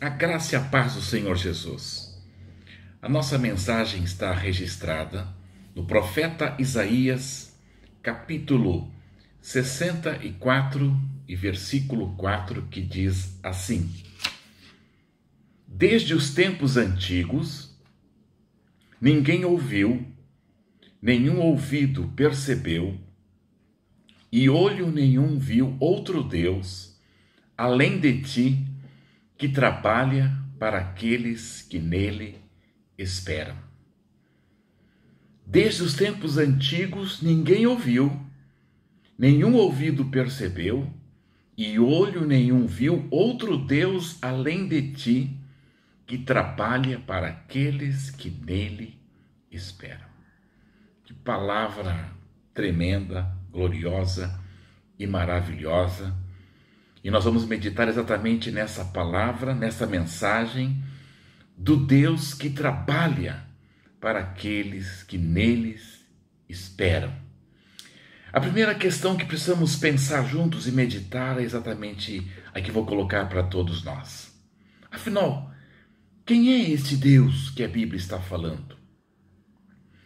A graça e a paz do Senhor Jesus. A nossa mensagem está registrada no profeta Isaías, capítulo 64 e versículo 4, que diz assim: Desde os tempos antigos, ninguém ouviu, nenhum ouvido percebeu, e olho nenhum viu outro Deus, além de ti, que trabalha para aqueles que nele esperam. Desde os tempos antigos ninguém ouviu, nenhum ouvido percebeu, e olho nenhum viu outro Deus além de ti, que trabalha para aqueles que nele esperam. Que palavra tremenda, gloriosa e maravilhosa. E nós vamos meditar exatamente nessa palavra, nessa mensagem do Deus que trabalha para aqueles que neles esperam. A primeira questão que precisamos pensar juntos e meditar é exatamente a que vou colocar para todos nós. Afinal, quem é esse Deus que a Bíblia está falando?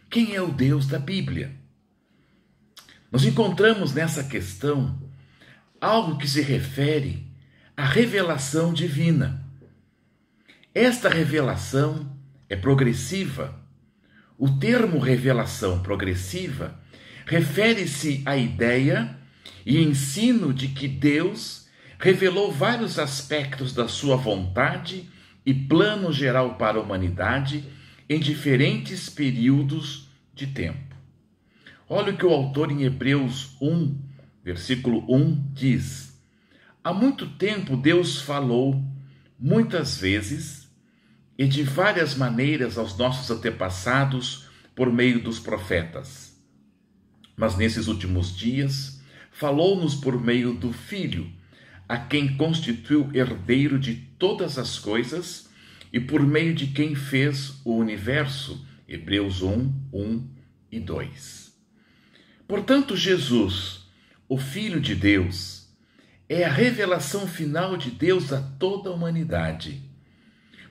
Quem é o Deus da Bíblia? Nós encontramos nessa questão algo que se refere à revelação divina. Esta revelação é progressiva. O termo revelação progressiva refere-se à ideia e ensino de que Deus revelou vários aspectos da sua vontade e plano geral para a humanidade em diferentes períodos de tempo. Olha o que o autor em Hebreus 1, versículo 1 diz: Há muito tempo Deus falou, muitas vezes, e de várias maneiras aos nossos antepassados por meio dos profetas. Mas nesses últimos dias, falou-nos por meio do Filho, a quem constituiu herdeiro de todas as coisas e por meio de quem fez o universo. Hebreus 1, 1 e 2. Portanto, Jesus, o Filho de Deus, é a revelação final de Deus a toda a humanidade.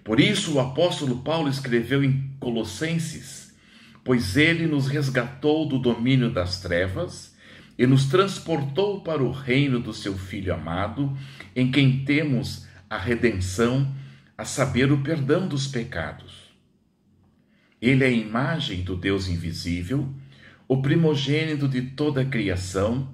Por isso o apóstolo Paulo escreveu em Colossenses: pois ele nos resgatou do domínio das trevas e nos transportou para o reino do seu Filho amado, em quem temos a redenção, a saber, o perdão dos pecados. Ele é a imagem do Deus invisível, o primogênito de toda a criação,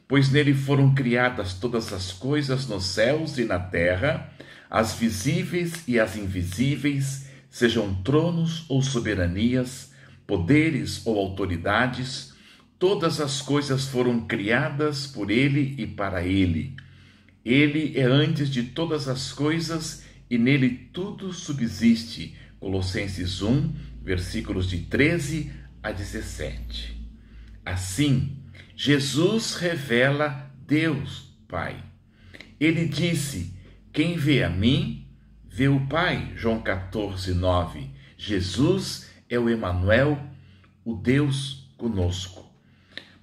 pois nele foram criadas todas as coisas nos céus e na terra, as visíveis e as invisíveis, sejam tronos ou soberanias, poderes ou autoridades, todas as coisas foram criadas por ele e para ele. Ele é antes de todas as coisas e nele tudo subsiste. Colossenses 1, versículos de 13 a 17. Assim, Jesus revela Deus Pai. Ele disse: quem vê a mim, vê o Pai. João 14, 9. Jesus é o Emanuel, o Deus conosco.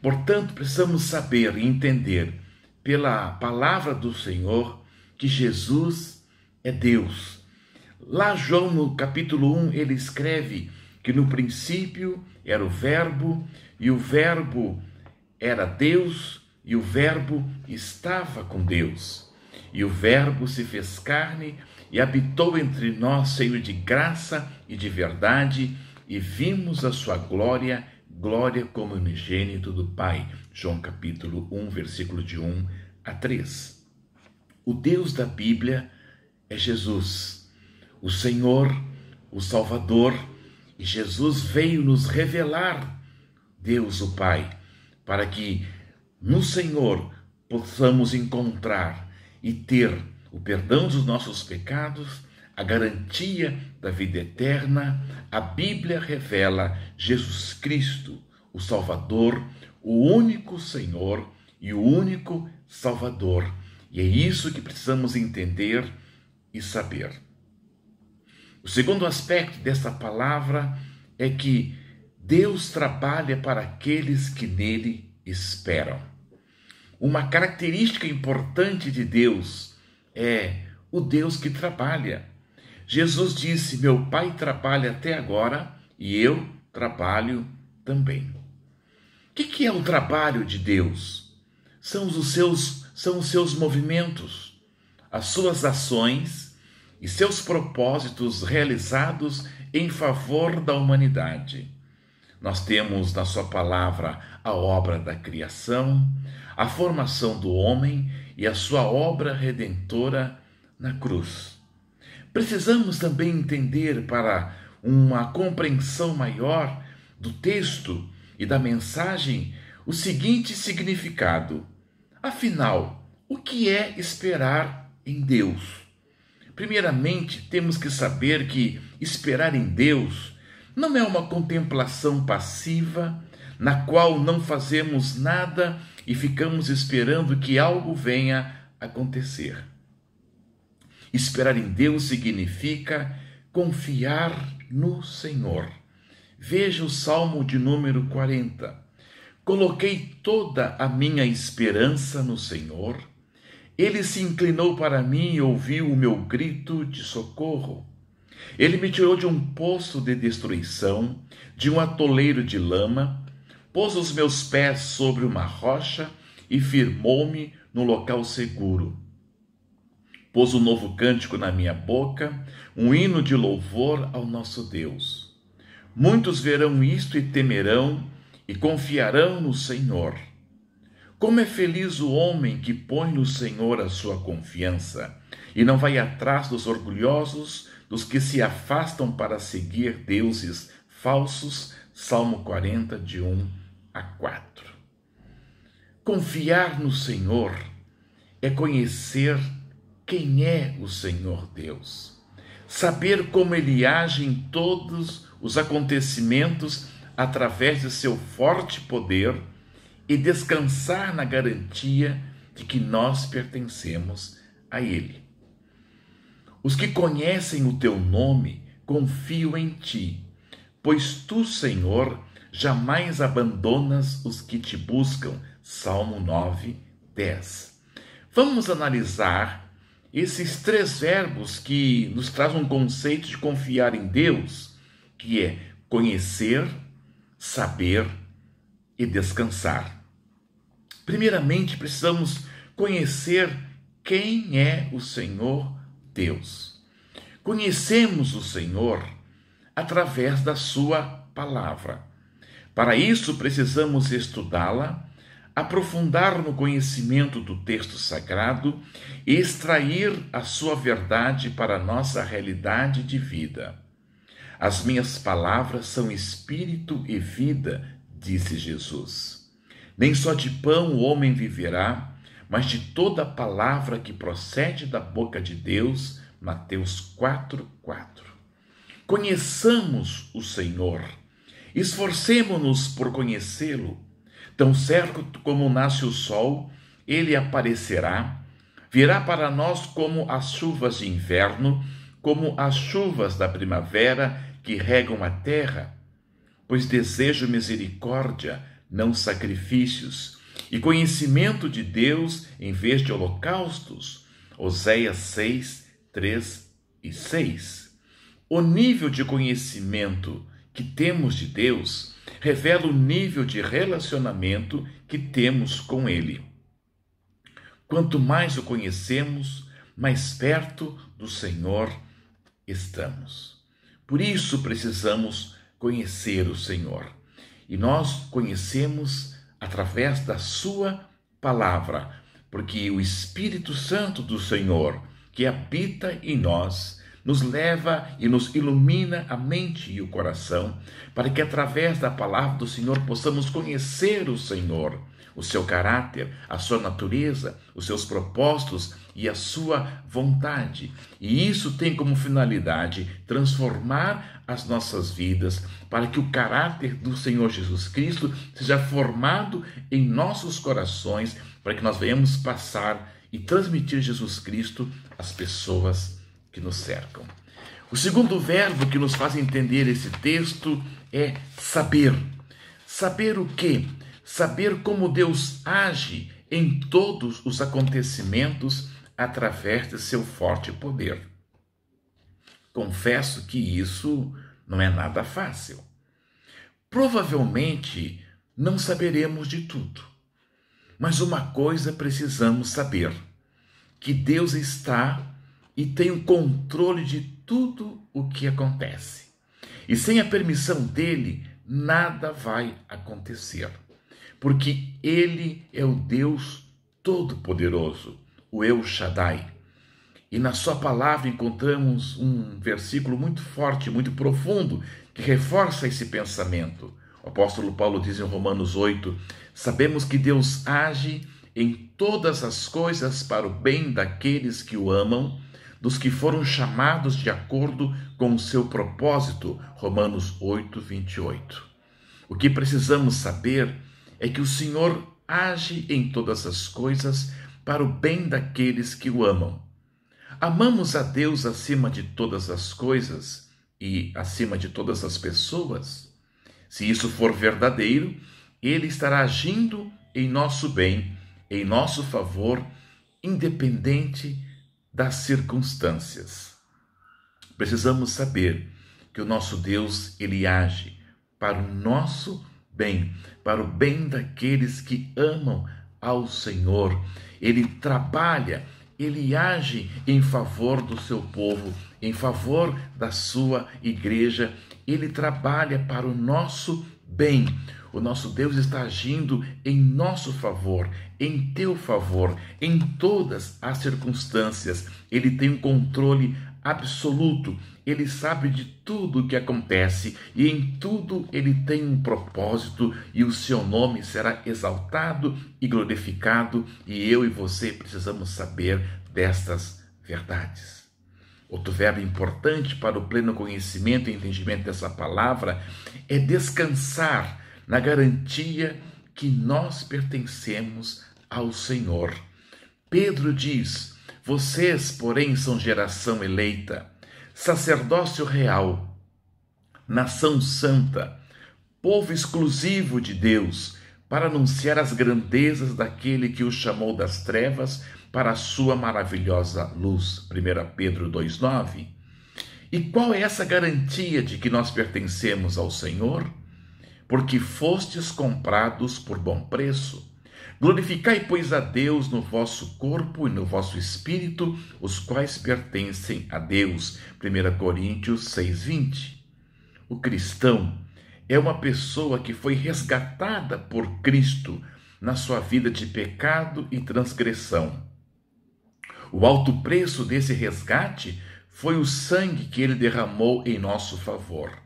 Portanto, precisamos saber e entender pela palavra do Senhor que Jesus é Deus. Lá João, no capítulo 1, ele escreve que no princípio era o Verbo, e o Verbo era Deus, e o Verbo estava com Deus. E o Verbo se fez carne e habitou entre nós, cheio de graça e de verdade, e vimos a sua glória, glória como unigênito do Pai. João capítulo 1, versículo de 1 a 3. O Deus da Bíblia é Jesus, o Senhor, o Salvador, e Jesus veio nos revelar Deus o Pai, para que no Senhor possamos encontrar e ter o perdão dos nossos pecados, a garantia da vida eterna. A Bíblia revela Jesus Cristo, o Salvador, o único Senhor e o único Salvador. E é isso que precisamos entender e saber. O segundo aspecto dessa palavra é que Deus trabalha para aqueles que nele esperam. Uma característica importante de Deus é o Deus que trabalha. Jesus disse: meu Pai trabalha até agora e eu trabalho também. O que é o trabalho de Deus? São os seus movimentos, as suas ações e seus propósitos realizados em favor da humanidade. Nós temos na sua palavra a obra da criação, a formação do homem e a sua obra redentora na cruz. Precisamos também entender, para uma compreensão maior do texto e da mensagem, o seguinte significado. Afinal, o que é esperar em Deus? Primeiramente, temos que saber que esperar em Deus não é uma contemplação passiva, na qual não fazemos nada e ficamos esperando que algo venha acontecer. Esperar em Deus significa confiar no Senhor. Veja o Salmo de número 40. Coloquei toda a minha esperança no Senhor. Ele se inclinou para mim e ouviu o meu grito de socorro. Ele me tirou de um poço de destruição, de um atoleiro de lama, pôs os meus pés sobre uma rocha e firmou-me no local seguro. Pôs um novo cântico na minha boca, um hino de louvor ao nosso Deus. Muitos verão isto e temerão e confiarão no Senhor. Como é feliz o homem que põe no Senhor a sua confiança e não vai atrás dos orgulhosos, dos que se afastam para seguir deuses falsos. Salmo 40, de 1 a 4. Confiar no Senhor é conhecer quem é o Senhor Deus, saber como Ele age em todos os acontecimentos através de seu forte poder e descansar na garantia de que nós pertencemos a Ele. Os que conhecem o teu nome confiam em ti, pois tu, Senhor, jamais abandonas os que te buscam. Salmo 9, 10. Vamos analisar esses 3 verbos que nos trazem um conceito de confiar em Deus, que é conhecer, saber e descansar. Primeiramente, precisamos conhecer quem é o Senhor Deus. Conhecemos o Senhor através da sua palavra. Para isso, precisamos estudá-la, aprofundar no conhecimento do texto sagrado e extrair a sua verdade para a nossa realidade de vida. As minhas palavras são espírito e vida, disse Jesus. Nem só de pão o homem viverá, mas de toda palavra que procede da boca de Deus. Mateus 4:4. Conheçamos o Senhor, esforcemo-nos por conhecê-lo. Tão certo como nasce o sol, ele aparecerá, virá para nós como as chuvas de inverno, como as chuvas da primavera que regam a terra. Pois desejo misericórdia, não sacrifícios, e conhecimento de Deus em vez de holocaustos. Oséias 6, 3 e 6. O nível de conhecimento que temos de Deus revela o nível de relacionamento que temos com Ele. Quanto mais o conhecemos, mais perto do Senhor estamos. Por isso precisamos conhecer o Senhor. E nós conhecemos através da sua palavra, porque o Espírito Santo do Senhor, que habita em nós, nos leva e nos ilumina a mente e o coração, para que através da palavra do Senhor possamos conhecer o Senhor, o seu caráter, a sua natureza, os seus propósitos e a sua vontade. E isso tem como finalidade transformar as nossas vidas, para que o caráter do Senhor Jesus Cristo seja formado em nossos corações, para que nós venhamos passar e transmitir Jesus Cristo às pessoas que nos cercam. O segundo verbo que nos faz entender esse texto é saber. Saber o quê? Saber como Deus age em todos os acontecimentos através de seu forte poder. Confesso que isso não é nada fácil. Provavelmente não saberemos de tudo, mas uma coisa precisamos saber: que Deus está e tem o controle de tudo o que acontece. E sem a permissão dele, nada vai acontecer, porque ele é o Deus Todo-Poderoso, o El Shaddai. E na sua palavra encontramos um versículo muito forte, muito profundo, que reforça esse pensamento. O apóstolo Paulo diz em Romanos 8: sabemos que Deus age em todas as coisas para o bem daqueles que o amam, dos que foram chamados de acordo com o seu propósito. Romanos 8, 28. O que precisamos saber é que o Senhor age em todas as coisas para o bem daqueles que o amam. Amamos a Deus acima de todas as coisas e acima de todas as pessoas? Se isso for verdadeiro, Ele estará agindo em nosso bem, em nosso favor, independente das circunstâncias. Precisamos saber que o nosso Deus, Ele age para o nosso bem, para o bem daqueles que amam ao Senhor. Ele trabalha, Ele age em favor do seu povo, em favor da sua igreja. Ele trabalha para o nosso bem. O nosso Deus está agindo em nosso favor, em teu favor, em todas as circunstâncias. Ele tem um controle absoluto. Ele sabe de tudo o que acontece e em tudo ele tem um propósito, e o seu nome será exaltado e glorificado, e eu e você precisamos saber destas verdades. Outro verbo importante para o pleno conhecimento e entendimento dessa palavra é descansar na garantia que nós pertencemos ao Senhor. Pedro diz: vocês, porém, são geração eleita, sacerdócio real, nação santa, povo exclusivo de Deus, para anunciar as grandezas daquele que o chamou das trevas para a sua maravilhosa luz. 1 Pedro 2,9. E qual é essa garantia de que nós pertencemos ao Senhor? Porque fostes comprados por bom preço. Glorificai, pois, a Deus no vosso corpo e no vosso espírito, os quais pertencem a Deus. 1 Coríntios 6,20. O cristão é uma pessoa que foi resgatada por Cristo na sua vida de pecado e transgressão. O alto preço desse resgate foi o sangue que ele derramou em nosso favor.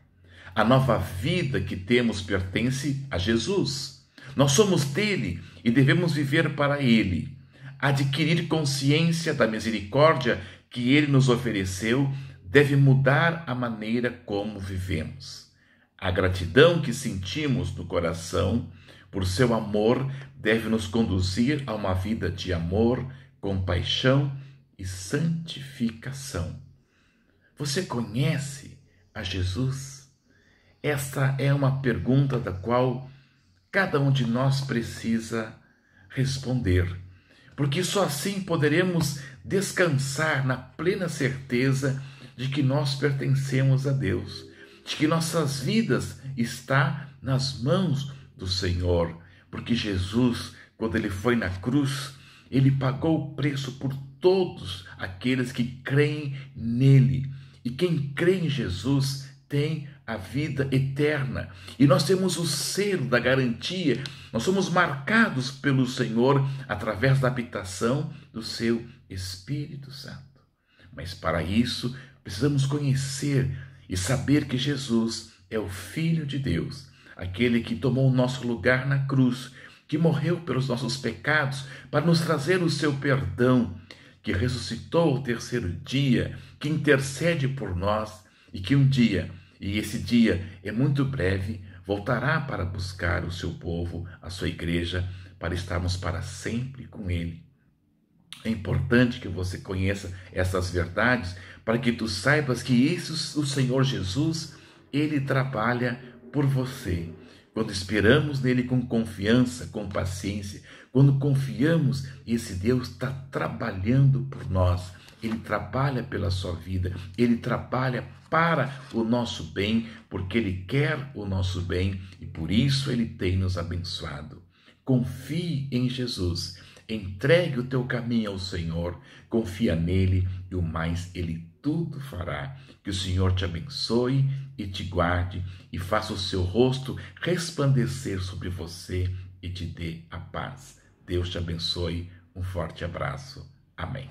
A nova vida que temos pertence a Jesus. Nós somos dele e devemos viver para ele. Adquirir consciência da misericórdia que ele nos ofereceu deve mudar a maneira como vivemos. A gratidão que sentimos no coração por seu amor deve nos conduzir a uma vida de amor, compaixão e santificação. Você conhece a Jesus? Esta é uma pergunta da qual cada um de nós precisa responder, porque só assim poderemos descansar na plena certeza de que nós pertencemos a Deus, de que nossas vidas estão nas mãos do Senhor, porque Jesus, quando ele foi na cruz, ele pagou o preço por todos aqueles que creem nele. E quem crê em Jesus tem a vida eterna. E nós temos o selo da garantia. Nós somos marcados pelo Senhor através da habitação do seu Espírito Santo. Mas para isso, precisamos conhecer e saber que Jesus é o Filho de Deus, aquele que tomou o nosso lugar na cruz, que morreu pelos nossos pecados para nos trazer o seu perdão, que ressuscitou ao terceiro dia, que intercede por nós e que um dia, e esse dia é muito breve, voltará para buscar o seu povo, a sua igreja, para estarmos para sempre com ele. É importante que você conheça essas verdades para que tu saibas que isso, o Senhor Jesus, ele trabalha por você. Quando esperamos nele com confiança, com paciência, quando confiamos, esse Deus está trabalhando por nós. Ele trabalha pela sua vida, Ele trabalha para o nosso bem, porque Ele quer o nosso bem e por isso Ele tem nos abençoado. Confie em Jesus, entregue o teu caminho ao Senhor, confia nele e o mais Ele tudo fará. Que o Senhor te abençoe e te guarde e faça o seu rosto resplandecer sobre você e te dê a paz. Deus te abençoe. Um forte abraço. Amém.